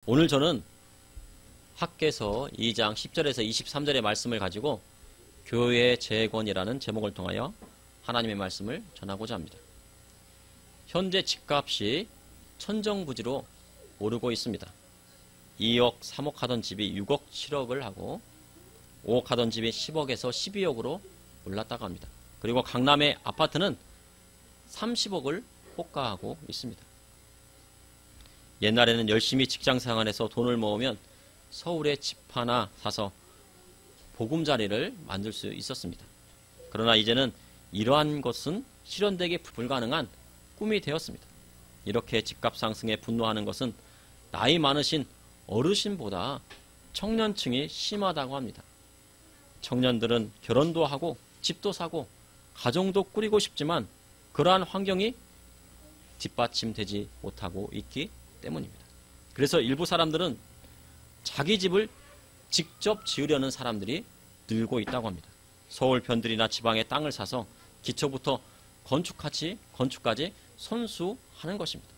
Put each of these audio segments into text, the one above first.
오늘 저는 학개서 2장 10절에서 23절의 말씀을 가지고 교회의 재건이라는 제목을 통하여 하나님의 말씀을 전하고자 합니다. 현재 집값이 천정부지로 오르고 있습니다. 2억, 3억 하던 집이 6억, 7억을 하고 5억 하던 집이 10억에서 12억으로 올랐다고 합니다. 그리고 강남의 아파트는 30억을 호가하고 있습니다. 옛날에는 열심히 직장생활해서 돈을 모으면 서울에 집 하나 사서 보금자리를 만들 수 있었습니다. 그러나 이제는 이러한 것은 실현되기 불가능한 꿈이 되었습니다. 이렇게 집값 상승에 분노하는 것은 나이 많으신 어르신보다 청년층이 심하다고 합니다. 청년들은 결혼도 하고 집도 사고 가정도 꾸리고 싶지만 그러한 환경이 뒷받침되지 못하고 있기 때문입니다. 그래서 일부 사람들은 자기 집을 직접 지으려는 사람들이 늘고 있다고 합니다. 서울 변들이나 지방의 땅을 사서 기초부터 건축까지 손수하는 것입니다.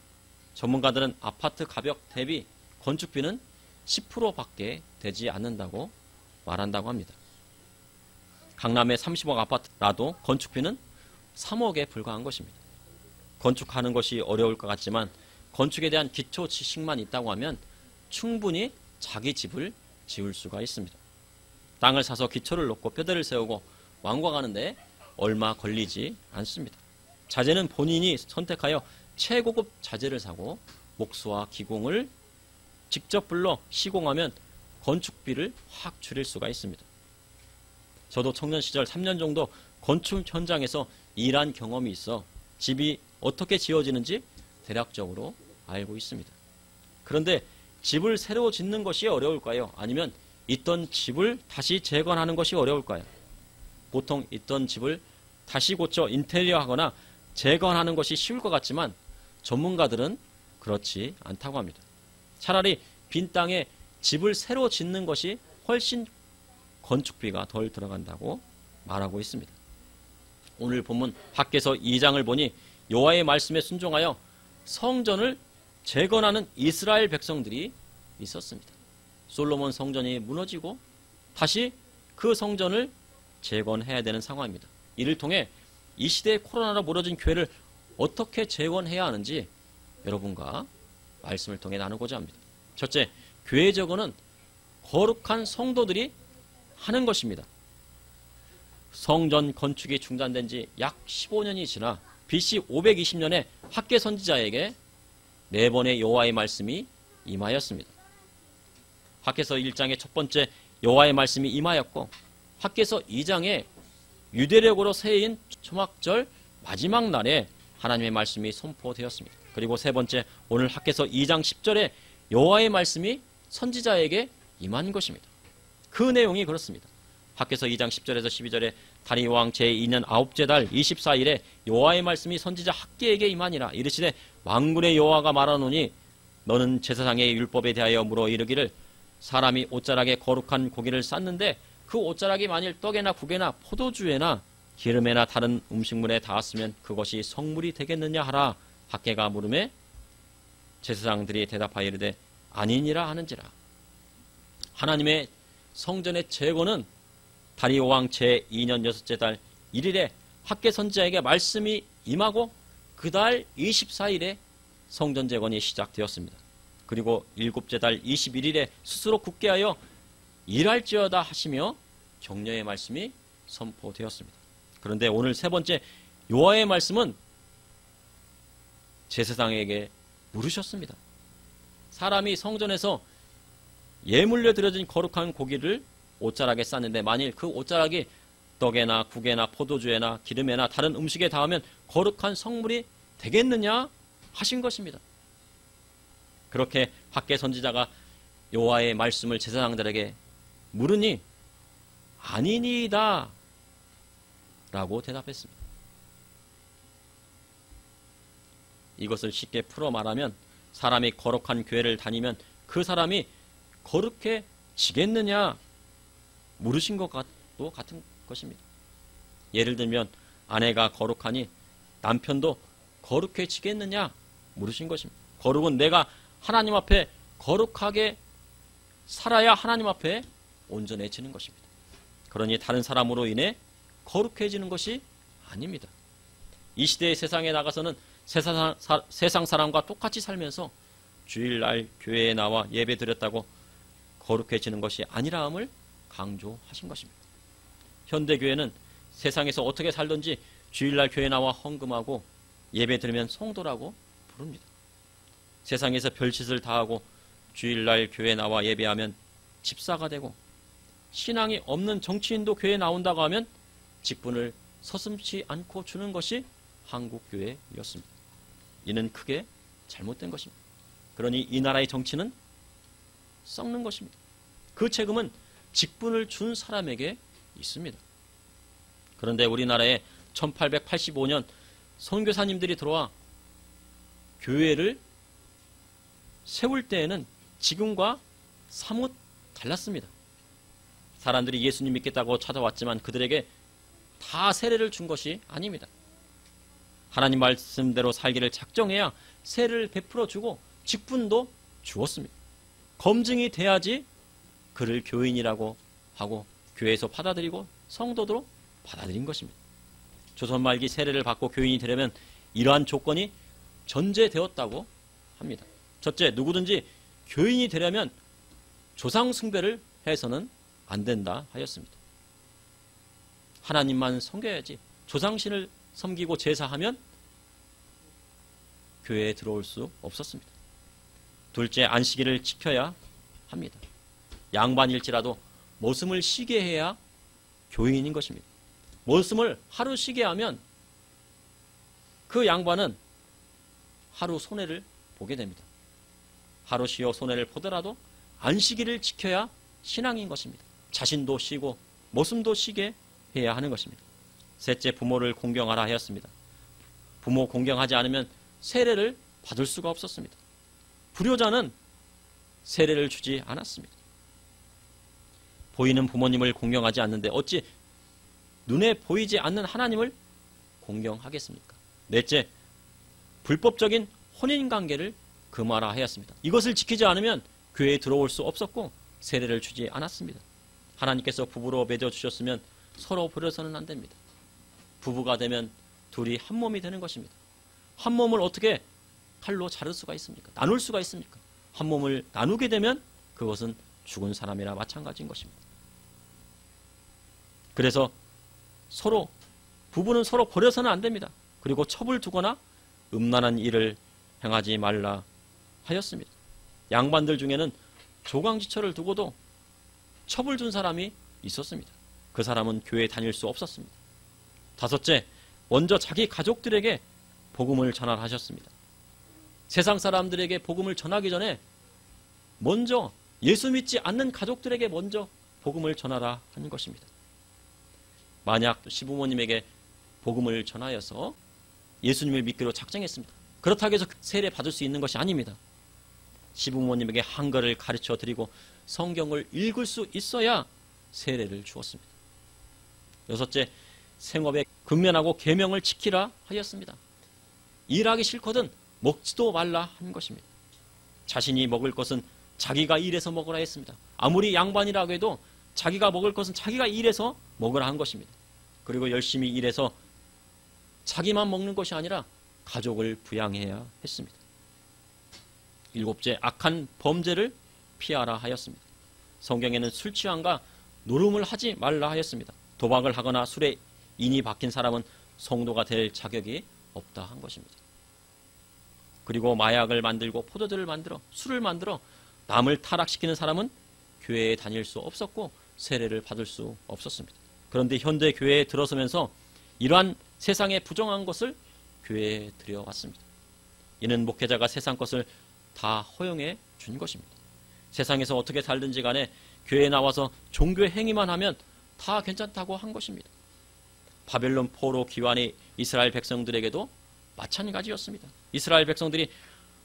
전문가들은 아파트 가격 대비 건축비는 10%밖에 되지 않는다고 말한다고 합니다. 강남의 30억 아파트라도 건축비는 3억에 불과한 것입니다. 건축하는 것이 어려울 것 같지만 건축에 대한 기초 지식만 있다고 하면 충분히 자기 집을 지을 수가 있습니다. 땅을 사서 기초를 놓고 뼈대를 세우고 완공하는데 얼마 걸리지 않습니다. 자재는 본인이 선택하여 최고급 자재를 사고 목수와 기공을 직접 불러 시공하면 건축비를 확 줄일 수가 있습니다. 저도 청년 시절 3년 정도 건축 현장에서 일한 경험이 있어 집이 어떻게 지어지는지 대략적으로 알고 있습니다. 그런데 집을 새로 짓는 것이 어려울까요? 아니면 있던 집을 다시 재건하는 것이 어려울까요? 보통 있던 집을 다시 고쳐 인테리어 하거나 재건하는 것이 쉬울 것 같지만 전문가들은 그렇지 않다고 합니다. 차라리 빈 땅에 집을 새로 짓는 것이 훨씬 건축비가 덜 들어간다고 말하고 있습니다. 오늘 본문 학개서 2장을 보니 여호와의 말씀에 순종하여 성전을 재건하는 이스라엘 백성들이 있었습니다. 솔로몬 성전이 무너지고 다시 그 성전을 재건해야 되는 상황입니다. 이를 통해 이 시대에 코로나로 무너진 교회를 어떻게 재건해야 하는지 여러분과 말씀을 통해 나누고자 합니다. 첫째, 교회 재건은 거룩한 성도들이 하는 것입니다. 성전 건축이 중단된 지 약 15년이 지나 BC 520년에 학개 선지자에게 4번의 여호와의 말씀이 임하였습니다. 학개서 1장의 첫 번째 여호와의 말씀이 임하였고 학개서 2장에 유대력으로 새해인 초막절 마지막 날에 하나님의 말씀이 선포되었습니다. 그리고 세 번째 오늘 학개서 2장 10절에 여호와의 말씀이 선지자에게 임한 것입니다. 그 내용이 그렇습니다. 학개서 2장 10절에서 12절에 다리 왕 제2년 9째 달 24일에 여호와의 말씀이 선지자 학개에게 임하니라. 이르시되 만군의 여호와가 말하노니 너는 제사장의 율법에 대하여 물어 이르기를 사람이 옷자락에 거룩한 고기를 쌌는데 그 옷자락이 만일 떡에나 국에나 포도주에나 기름에나 다른 음식물에 닿았으면 그것이 성물이 되겠느냐 하라. 학개가 물음에 제사장들이 대답하여 이르되 아니니라 하는지라. 하나님의 성전의 재건은 다리오 왕 제2년 6째 달 1일에 학개 선지자에게 말씀이 임하고 그 달 24일에 성전 재건이 시작되었습니다. 그리고 7째 달 21일에 스스로 굳게 하여 일할지어다 하시며 격려의 말씀이 선포되었습니다. 그런데 오늘 세 번째 여호와의 말씀은 제사장에게 물으셨습니다. 사람이 성전에서 예물로 드려진 거룩한 고기를 옷자락에 쌌는데 만일 그 옷자락이 떡에나 국에나 포도주에나 기름에나 다른 음식에 닿으면 거룩한 성물이 되겠느냐 하신 것입니다. 그렇게 학개 선지자가 여호와의 말씀을 제사장들에게 물으니 아니니이다 라고 대답했습니다. 이것을 쉽게 풀어 말하면 사람이 거룩한 교회를 다니면 그 사람이 거룩해지겠느냐 물으신 것과도 같은 것입니다. 예를 들면 아내가 거룩하니 남편도 거룩해지겠느냐 물으신 것입니다. 거룩은 내가 하나님 앞에 거룩하게 살아야 하나님 앞에 온전해지는 것입니다. 그러니 다른 사람으로 인해 거룩해지는 것이 아닙니다. 이 시대의 세상에 나가서는 세상 사람과 똑같이 살면서 주일날 교회에 나와 예배 드렸다고 거룩해지는 것이 아니라함을 강조하신 것입니다. 현대교회는 세상에서 어떻게 살든지 주일날 교회 나와 헌금하고 예배 드리면 성도라고 부릅니다. 세상에서 별짓을 다하고 주일날 교회 나와 예배하면 집사가 되고, 신앙이 없는 정치인도 교회에 나온다고 하면 직분을 서슴지 않고 주는 것이 한국교회였습니다. 이는 크게 잘못된 것입니다. 그러니 이 나라의 정치는 썩는 것입니다. 그 책임은 직분을 준 사람에게 있습니다. 그런데 우리나라에 1885년 선교사님들이 들어와 교회를 세울 때에는 지금과 사뭇 달랐습니다. 사람들이 예수님 믿겠다고 찾아왔지만 그들에게 다 세례를 준 것이 아닙니다. 하나님 말씀대로 살기를 작정해야 세례를 베풀어 주고 직분도 주었습니다. 검증이 돼야지 그를 교인이라고 하고 교회에서 받아들이고 성도로 받아들인 것입니다. 조선 말기 세례를 받고 교인이 되려면 이러한 조건이 전제되었다고 합니다. 첫째, 누구든지 교인이 되려면 조상 숭배를 해서는 안 된다 하였습니다. 하나님만 섬겨야지 조상신을 섬기고 제사하면 교회에 들어올 수 없었습니다. 둘째, 안식일을 지켜야 합니다. 양반일지라도 머슴을 쉬게 해야 교인인 것입니다. 머슴을 하루 쉬게 하면 그 양반은 하루 손해를 보게 됩니다. 하루 쉬어 손해를 보더라도 안식일을 지켜야 신앙인 것입니다. 자신도 쉬고 머슴도 쉬게 해야 하는 것입니다. 셋째, 부모를 공경하라 하였습니다. 부모 공경하지 않으면 세례를 받을 수가 없었습니다. 불효자는 세례를 주지 않았습니다. 보이는 부모님을 공경하지 않는데 어찌 눈에 보이지 않는 하나님을 공경하겠습니까? 넷째, 불법적인 혼인관계를 금하라 하였습니다. 이것을 지키지 않으면 교회에 들어올 수 없었고 세례를 주지 않았습니다. 하나님께서 부부로 맺어주셨으면 서로 버려서는 안 됩니다. 부부가 되면 둘이 한 몸이 되는 것입니다. 한 몸을 어떻게 칼로 자를 수가 있습니까? 나눌 수가 있습니까? 한 몸을 나누게 되면 그것은 죽은 사람이나 마찬가지인 것입니다. 그래서 부부는 서로 버려서는 안 됩니다. 그리고 첩을 두거나 음란한 일을 행하지 말라 하였습니다. 양반들 중에는 조강지처를 두고도 첩을 둔 사람이 있었습니다. 그 사람은 교회에 다닐 수 없었습니다. 다섯째, 먼저 자기 가족들에게 복음을 전하라 하셨습니다. 세상 사람들에게 복음을 전하기 전에 먼저 예수 믿지 않는 가족들에게 먼저 복음을 전하라 하는 것입니다. 만약 시부모님에게 복음을 전하여서 예수님을 믿기로 작정했습니다. 그렇다고 해서 세례 받을 수 있는 것이 아닙니다. 시부모님에게 한글을 가르쳐 드리고 성경을 읽을 수 있어야 세례를 주었습니다. 여섯째, 생업에 근면하고 계명을 지키라 하였습니다. 일하기 싫거든 먹지도 말라 한 것입니다. 자신이 먹을 것은 자기가 일해서 먹으라 했습니다. 아무리 양반이라고 해도 자기가 먹을 것은 자기가 일해서 먹으라 한 것입니다. 그리고 열심히 일해서 자기만 먹는 것이 아니라 가족을 부양해야 했습니다. 일곱째, 악한 범죄를 피하라 하였습니다. 성경에는 술 취함과 노름을 하지 말라 하였습니다. 도박을 하거나 술에 인이 박힌 사람은 성도가 될 자격이 없다 한 것입니다. 그리고 마약을 만들고 포도주를 만들어 술을 만들어 남을 타락시키는 사람은 교회에 다닐 수 없었고 세례를 받을 수 없었습니다. 그런데 현대 교회에 들어서면서 이러한 세상의 부정한 것을 교회에 들여왔습니다. 이는 목회자가 세상 것을 다 허용해 준 것입니다. 세상에서 어떻게 살든지 간에 교회에 나와서 종교 행위만 하면 다 괜찮다고 한 것입니다. 바벨론 포로 귀환의 이스라엘 백성들에게도 마찬가지였습니다. 이스라엘 백성들이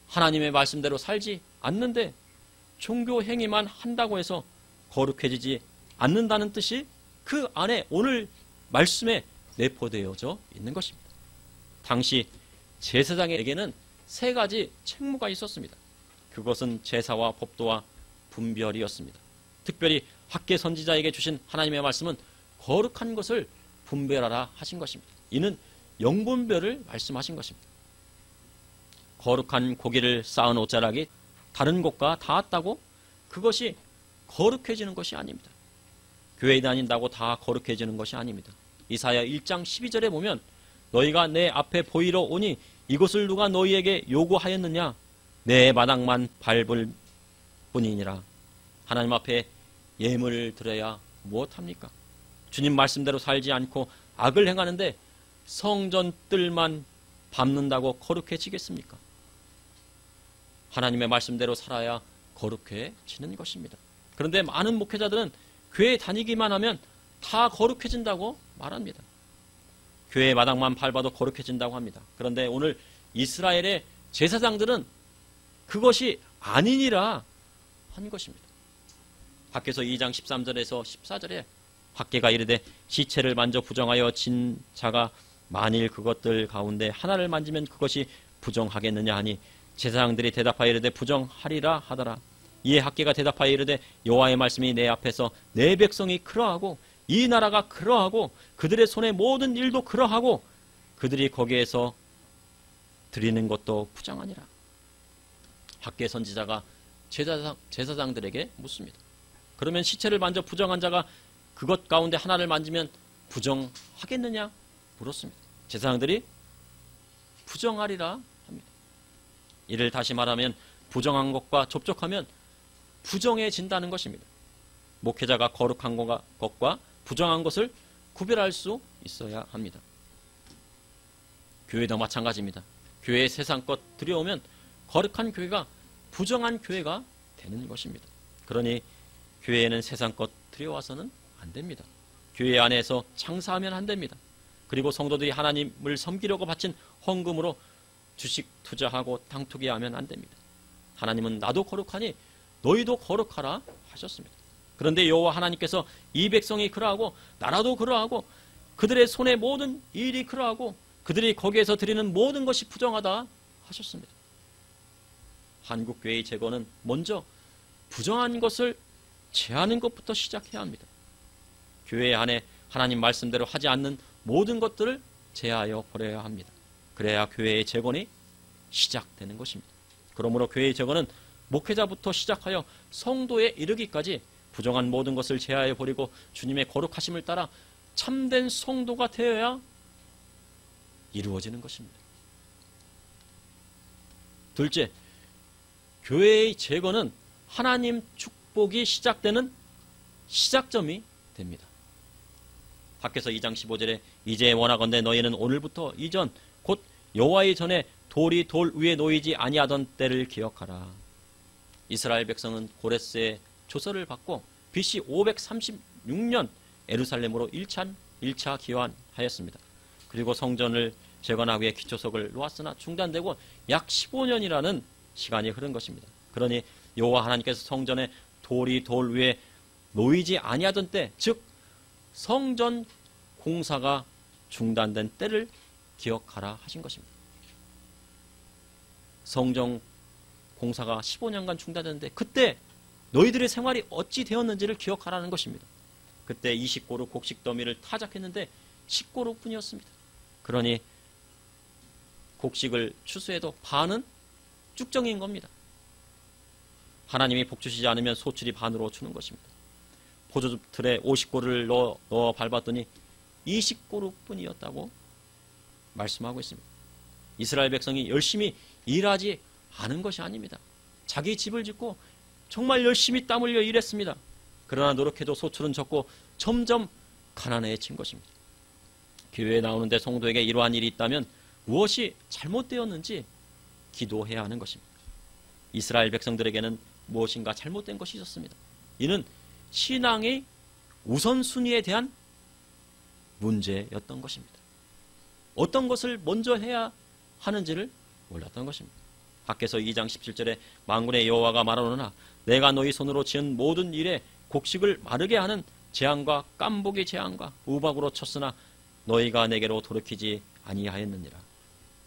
하나님의 말씀대로 살지 않는데 종교 행위만 한다고 해서 거룩해지지 않는다는 뜻이 그 안에 오늘 말씀에 내포되어져 있는 것입니다. 당시 제사장에게는 세 가지 책무가 있었습니다. 그것은 제사와 법도와 분별이었습니다. 특별히 학개 선지자에게 주신 하나님의 말씀은 거룩한 것을 분별하라 하신 것입니다. 이는 영분별을 말씀하신 것입니다. 거룩한 고기를 쌓은 옷자락이 다른 곳과 닿았다고 그것이 거룩해지는 것이 아닙니다. 교회에 다닌다고 다 거룩해지는 것이 아닙니다. 이사야 1장 12절에 보면 너희가 내 앞에 보이러 오니 이것을 누가 너희에게 요구하였느냐? 내 마당만 밟을 뿐이니라. 하나님 앞에 예물을 드려야 무엇합니까? 주님 말씀대로 살지 않고 악을 행하는데 성전 뜰만 밟는다고 거룩해지겠습니까? 하나님의 말씀대로 살아야 거룩해지는 것입니다. 그런데 많은 목회자들은 교회에 다니기만 하면 다 거룩해진다고 말합니다. 교회 마당만 밟아도 거룩해진다고 합니다. 그런데 오늘 이스라엘의 제사장들은 그것이 아니니라 한 것입니다. 학개서 2장 13절에서 14절에 학개가 이르되 시체를 만져 부정하여 진 자가 만일 그것들 가운데 하나를 만지면 그것이 부정하겠느냐 하니 제사장들이 대답하여 이르되 부정하리라 하더라. 이에 학개가 대답하여 이르되 여호와의 말씀이 내 앞에서 내 백성이 그러하고 이 나라가 그러하고 그들의 손의 모든 일도 그러하고 그들이 거기에서 드리는 것도 부정하니라. 학개 선지자가 제사장들에게 묻습니다. 그러면 시체를 만져 부정한 자가 그것 가운데 하나를 만지면 부정하겠느냐 물었습니다. 제사장들이 부정하리라 합니다. 이를 다시 말하면 부정한 것과 접촉하면 부정해진다는 것입니다. 목회자가 거룩한 것과 부정한 것을 구별할 수 있어야 합니다. 교회도 마찬가지입니다. 교회에 세상 것 들여오면 거룩한 교회가 부정한 교회가 되는 것입니다. 그러니 교회에는 세상 것 들여와서는 안 됩니다. 교회 안에서 장사하면 안 됩니다. 그리고 성도들이 하나님을 섬기려고 바친 헌금으로 주식 투자하고 땅 투기하면 안 됩니다. 하나님은 나도 거룩하니 너희도 거룩하라 하셨습니다. 그런데 여호와 하나님께서 이 백성이 그러하고 나라도 그러하고 그들의 손의 모든 일이 그러하고 그들이 거기에서 드리는 모든 것이 부정하다 하셨습니다. 한국교회의 재건은 먼저 부정한 것을 제하는 것부터 시작해야 합니다. 교회 안에 하나님 말씀대로 하지 않는 모든 것들을 제하여 버려야 합니다. 그래야 교회의 재건이 시작되는 것입니다. 그러므로 교회의 재건은 목회자부터 시작하여 성도에 이르기까지 부정한 모든 것을 제하여 버리고 주님의 거룩하심을 따라 참된 성도가 되어야 이루어지는 것입니다. 둘째, 교회의 재건은 하나님 축복이 시작되는 시작점이 됩니다. 학개서 2장 15절에 이제 원하건대 너희는 오늘부터 이전 곧 여호와의 전에 돌이 돌 위에 놓이지 아니하던 때를 기억하라. 이스라엘 백성은 고레스의 조서를 받고 BC 536년 예루살렘으로 1차 귀환하였습니다. 그리고 성전을 재건하기 위해 기초석을 놓았으나 중단되고 약 15년이라는 시간이 흐른 것입니다. 그러니 여호와 하나님께서 성전에 돌이 돌 위에 놓이지 아니하던 때, 즉 성전 공사가 중단된 때를 기억하라 하신 것입니다. 성전 공사가 15년간 중단됐는데 그때 너희들의 생활이 어찌 되었는지를 기억하라는 것입니다. 그때 20고루 곡식 더미를 타작했는데 10고루뿐이었습니다. 그러니 곡식을 추수해도 반은 쭉정인 겁니다. 하나님이 복 주시지 않으면 소출이 반으로 주는 것입니다. 포도즙틀에 50고루를 넣어 밟았더니 20고루뿐이었다고 말씀하고 있습니다. 이스라엘 백성이 열심히 일하지 않은 것이 아닙니다. 자기 집을 짓고 정말 열심히 땀 흘려 일했습니다. 그러나 노력해도 소출은 적고 점점 가난해진 것입니다. 교회에 나오는데 성도에게 이러한 일이 있다면 무엇이 잘못되었는지 기도해야 하는 것입니다. 이스라엘 백성들에게는 무엇인가 잘못된 것이 있었습니다. 이는 신앙의 우선순위에 대한 문제였던 것입니다. 어떤 것을 먼저 해야 하는지를 몰랐던 것입니다. 학개서 2장 17절에 만군의 여호와가 말하노라 내가 너희 손으로 지은 모든 일에 곡식을 마르게 하는 재앙과 깐복의 재앙과 우박으로 쳤으나 너희가 내게로 돌이키지 아니하였느니라.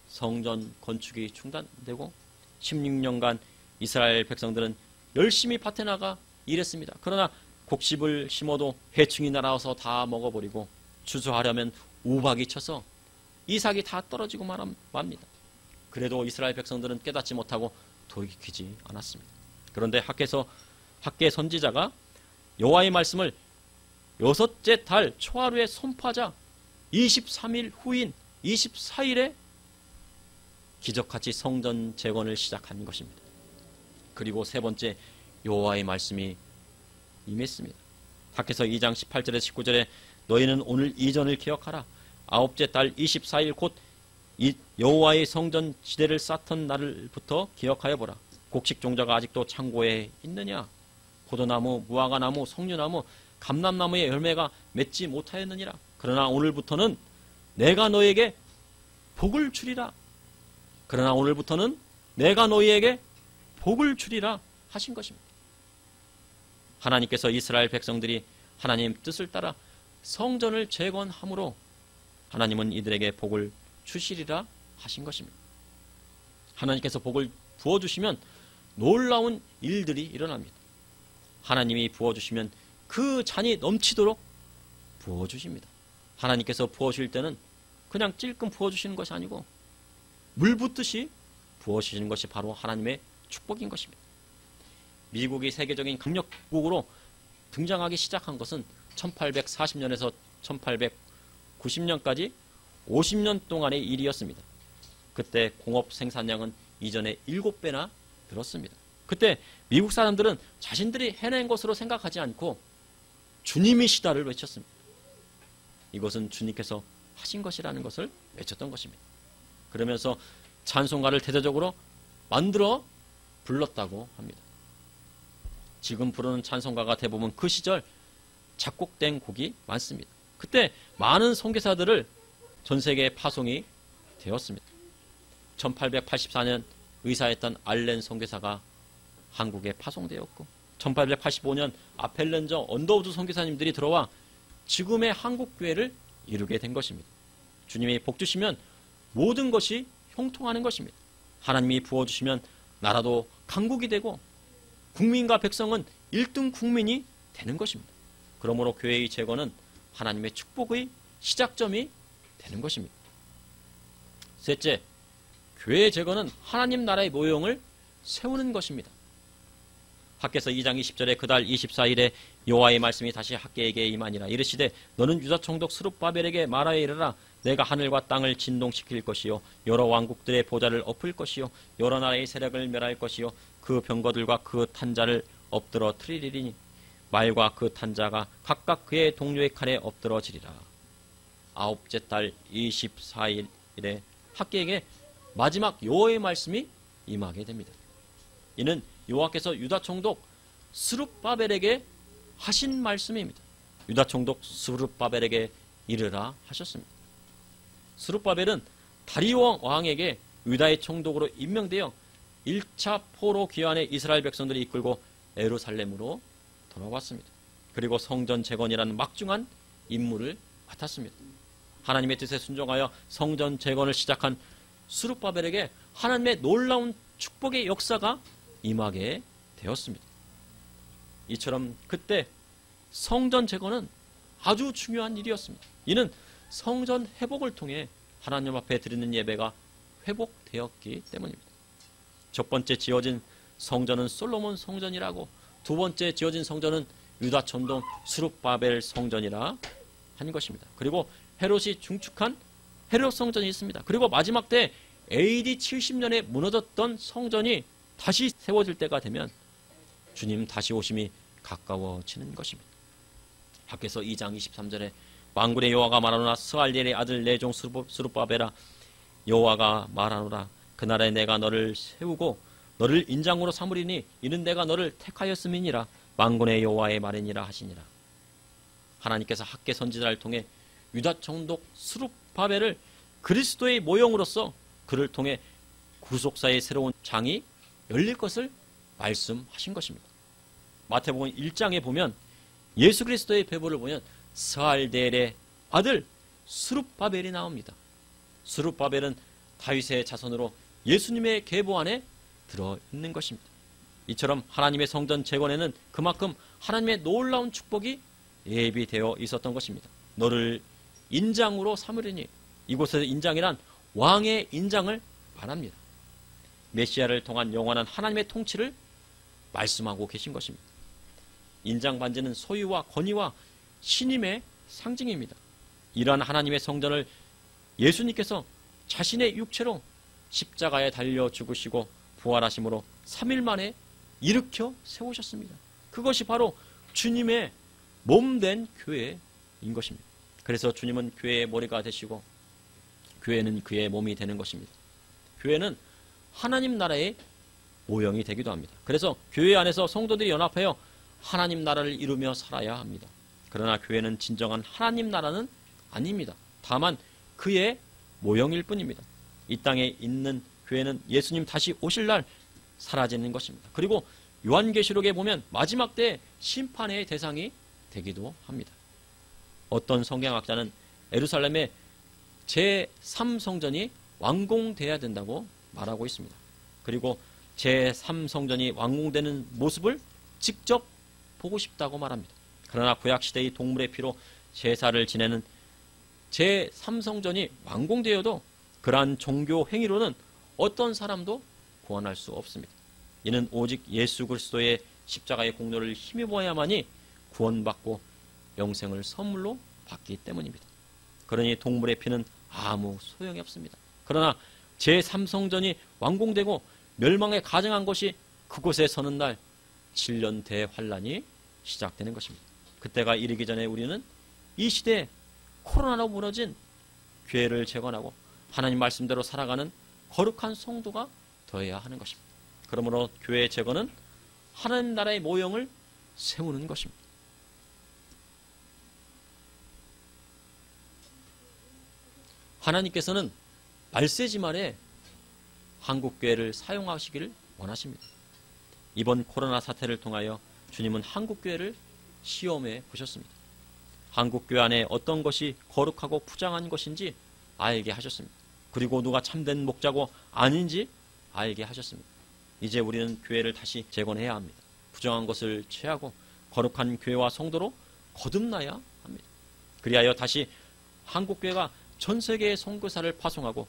성전 건축이 중단되고 16년간 이스라엘 백성들은 열심히 밭에 나가 일했습니다. 그러나 곡식을 심어도 해충이 날아와서 다 먹어버리고 추수하려면 우박이 쳐서 이삭이 다 떨어지고 맙니다. 그래도 이스라엘 백성들은 깨닫지 못하고 돌이키지 않았습니다. 그런데 학개 선지자가 여호와의 말씀을 여섯째 달 초하루에 선포하자 23일 후인 24일에 기적같이 성전 재건을 시작한 것입니다. 그리고 세 번째 여호와의 말씀이 임했습니다. 학개서 2장 18절에 19절에 너희는 오늘 이전을 기억하라. 아홉째 달 24일 곧 여호와의 성전 지대를 쌓던 날부터 기억하여 보라. 곡식 종자가 아직도 창고에 있느냐? 포도나무, 무화과나무, 석류나무, 감람나무의 열매가 맺지 못하였느니라. 그러나 오늘부터는 내가 너에게 복을 주리라. 그러나 오늘부터는 내가 너희에게 복을 주리라 하신 것입니다. 하나님께서 이스라엘 백성들이 하나님 뜻을 따라 성전을 재건함으로 하나님은 이들에게 복을 주시리라 하신 것입니다. 하나님께서 복을 부어주시면 놀라운 일들이 일어납니다. 하나님이 부어주시면 그 잔이 넘치도록 부어주십니다. 하나님께서 부어주실 때는 그냥 찔끔 부어주시는 것이 아니고 물 붓듯이 부어주시는 것이 바로 하나님의 축복인 것입니다. 미국이 세계적인 강력국으로 등장하기 시작한 것은 1840년에서 1890년까지 50년 동안의 일이었습니다. 그때 공업 생산량은 이전에 7배나 늘었습니다. 그때 미국 사람들은 자신들이 해낸 것으로 생각하지 않고 주님이시다를 외쳤습니다. 이것은 주님께서 하신 것이라는 것을 외쳤던 것입니다. 그러면서 찬송가를 대대적으로 만들어 불렀다고 합니다. 지금 부르는 찬송가가 대부분 그 시절 작곡된 곡이 많습니다. 그때 많은 선교사들을 전 세계에 파송이 되었습니다. 1884년 의사였던 알렌 선교사가 한국에 파송되었고 1885년 아펠렌저 언더우드 선교사님들이 들어와 지금의 한국교회를 이루게 된 것입니다. 주님이 복 주시면 모든 것이 형통하는 것입니다. 하나님이 부어주시면 나라도 강국이 되고 국민과 백성은 1등 국민이 되는 것입니다. 그러므로 교회의 재건은 하나님의 축복의 시작점이 되는 것입니다. 셋째, 교회의 재건은 하나님 나라의 모형을 세우는 것입니다. 학개서 2장 20절에 그달 24일에 여호와의 말씀이 다시 학개에게 임하니라. 이르시되 너는 유다 총독 스룹바벨에게 말하여 이르라. 내가 하늘과 땅을 진동시킬 것이요 여러 왕국들의 보좌를 엎을 것이요 여러 나라의 세력을 멸할 것이요 그 병거들과 그 탄자를 엎드러 트리리니 말과 그 탄자가 각각 그의 동료의 칼에 엎드러지리라. 아홉째 달 24일에 학개에게 마지막 여호와의 말씀이 임하게 됩니다. 이는 여호와께서 유다 총독 스룹바벨에게 하신 말씀입니다. 유다 총독 스룹바벨에게 이르라 하셨습니다. 스룹바벨은 다리오 왕에게 유다의 총독으로 임명되어 1차 포로 귀환에 이스라엘 백성들이 이끌고 예루살렘으로 돌아왔습니다. 그리고 성전 재건이라는 막중한 임무를 맡았습니다. 하나님의 뜻에 순종하여 성전 재건을 시작한 스룹바벨에게 하나님의 놀라운 축복의 역사가 임하게 되었습니다. 이처럼 그때 성전 재건은 아주 중요한 일이었습니다. 이는 성전 회복을 통해 하나님 앞에 드리는 예배가 회복되었기 때문입니다. 첫 번째 지어진 성전은 솔로몬 성전이라고, 두 번째 지어진 성전은 유다 총독 스룹바벨 성전이라 한 것입니다. 그리고 헤롯이 중축한 헤롯 성전이 있습니다. 그리고 마지막 때 AD 70년에 무너졌던 성전이 다시 세워질 때가 되면 주님 다시 오심이 가까워지는 것입니다. 학개서 2장 23절에 만군의 여호와가 말하노라. 스알리엘의 아들 내 종 스룹바벨아, 여호와가 말하노라. 그날에 내가 너를 세우고 너를 인장으로 삼으리니 이는 내가 너를 택하였음이니라. 만군의 여호와의 말이니라 하시니라. 하나님께서 학개 선지자를 통해 유다 총독 스룹바벨을 그리스도의 모형으로서 그를 통해 구속사의 새로운 장이 열릴 것을 말씀하신 것입니다. 마태복음 1장에 보면 예수 그리스도의 배부를 보면 스알델의 아들 스룹바벨이 나옵니다. 스룹바벨은 다윗의 자손으로 예수님의 계보 안에 들어있는 것입니다. 이처럼 하나님의 성전 재건에는 그만큼 하나님의 놀라운 축복이 예비되어 있었던 것입니다. 너를 인장으로 삼으리니, 이곳에서 인장이란 왕의 인장을 말합니다. 메시아를 통한 영원한 하나님의 통치를 말씀하고 계신 것입니다. 인장 반지는 소유와 권위와 신임의 상징입니다. 이러한 하나님의 성전을 예수님께서 자신의 육체로 십자가에 달려 죽으시고 부활하심으로 3일 만에 일으켜 세우셨습니다. 그것이 바로 주님의 몸된 교회인 것입니다. 그래서 주님은 교회의 머리가 되시고 교회는 그의 몸이 되는 것입니다. 교회는 하나님 나라의 모형이 되기도 합니다. 그래서 교회 안에서 성도들이 연합하여 하나님 나라를 이루며 살아야 합니다. 그러나 교회는 진정한 하나님 나라는 아닙니다. 다만 그의 모형일 뿐입니다. 이 땅에 있는 교회는 예수님 다시 오실 날 사라지는 것입니다. 그리고 요한계시록에 보면 마지막 때 심판의 대상이 되기도 합니다. 어떤 성경학자는 예루살렘의 제3성전이 완공돼야 된다고 말하고 있습니다. 그리고 제3성전이 완공되는 모습을 직접 보고 싶다고 말합니다. 그러나 구약시대의 동물의 피로 제사를 지내는 제3성전이 완공되어도 그러한 종교 행위로는 어떤 사람도 구원할 수 없습니다. 이는 오직 예수 그리스도의 십자가의 공로를 힘입어야만이 구원받고 영생을 선물로 받기 때문입니다. 그러니 동물의 피는 아무 소용이 없습니다. 그러나 제3성전이 완공되고 멸망에 가증한 것이 그곳에 서는 날 7년 대환란이 시작되는 것입니다. 그때가 이르기 전에 우리는 이 시대에 코로나로 무너진 교회를 재건하고 하나님 말씀대로 살아가는 거룩한 성도가 되어야 하는 것입니다. 그러므로 교회 재건은 하나님 나라의 모형을 세우는 것입니다. 하나님께서는 말세지 말에 한국교회를 사용하시기를 원하십니다. 이번 코로나 사태를 통하여 주님은 한국교회를 시험해 보셨습니다. 한국교회 안에 어떤 것이 거룩하고 부장한 것인지 알게 하셨습니다. 그리고 누가 참된 목자고 아닌지 알게 하셨습니다. 이제 우리는 교회를 다시 재건해야 합니다. 부정한 것을 취하고 거룩한 교회와 성도로 거듭나야 합니다. 그리하여 다시 한국교회가 전 세계의 선교사를 파송하고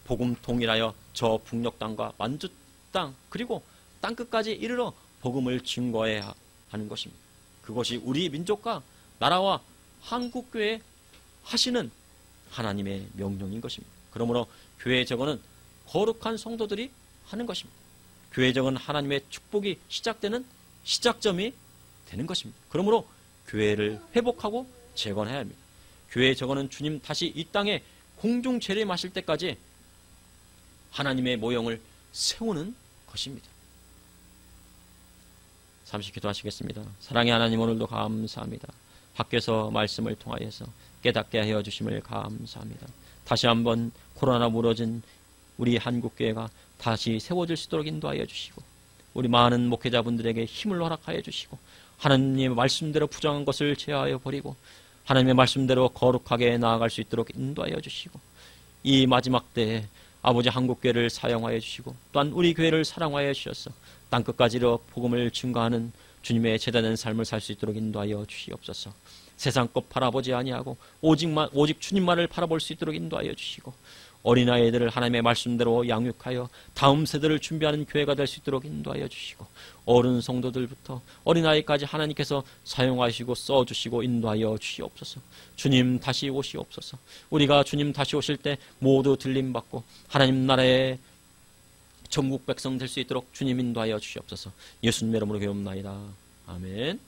복음 통일하여 저 북녘 땅과 만주 땅 그리고 땅끝까지 이르러 복음을 증거해야 하는 것입니다. 그것이 우리 민족과 나라와 한국교회 하시는 하나님의 명령인 것입니다. 그러므로 교회 재건은 거룩한 성도들이 하는 것입니다. 교회 재건은 하나님의 축복이 시작되는 시작점이 되는 것입니다. 그러므로 교회를 회복하고 재건해야 합니다. 교회 재건은 주님 다시 이 땅에 공중 재림하실 때까지 하나님의 모형을 세우는 것입니다. 잠시 기도하시겠습니다. 사랑의 하나님, 오늘도 감사합니다. 밖에서 말씀을 통하여서 깨닫게 하여 주심을 감사합니다. 다시 한번 코로나 무너진 우리 한국교회가 다시 세워질 수 있도록 인도하여 주시고 우리 많은 목회자분들에게 힘을 허락하여 주시고 하나님의 말씀대로 부정한 것을 제하여 버리고 하나님의 말씀대로 거룩하게 나아갈 수 있도록 인도하여 주시고 이 마지막 때에 아버지 한국교회를 사용하여 주시고 또한 우리 교회를 사랑하여 주셔서 땅끝까지로 복음을 증거하는 주님의 제자된 삶을 살 수 있도록 인도하여 주시옵소서. 세상 것 바라보지 아니하고 오직 주님만을 바라볼 수 있도록 인도하여 주시고 어린아이들을 하나님의 말씀대로 양육하여 다음 세대를 준비하는 교회가 될 수 있도록 인도하여 주시고 어른 성도들부터 어린아이까지 하나님께서 사용하시고 써주시고 인도하여 주시옵소서. 주님 다시 오시옵소서. 우리가 주님 다시 오실 때 모두 들림받고 하나님 나라의 전국 백성 될 수 있도록 주님 인도하여 주시옵소서. 예수님의 이름으로 기도합나이다. 아멘.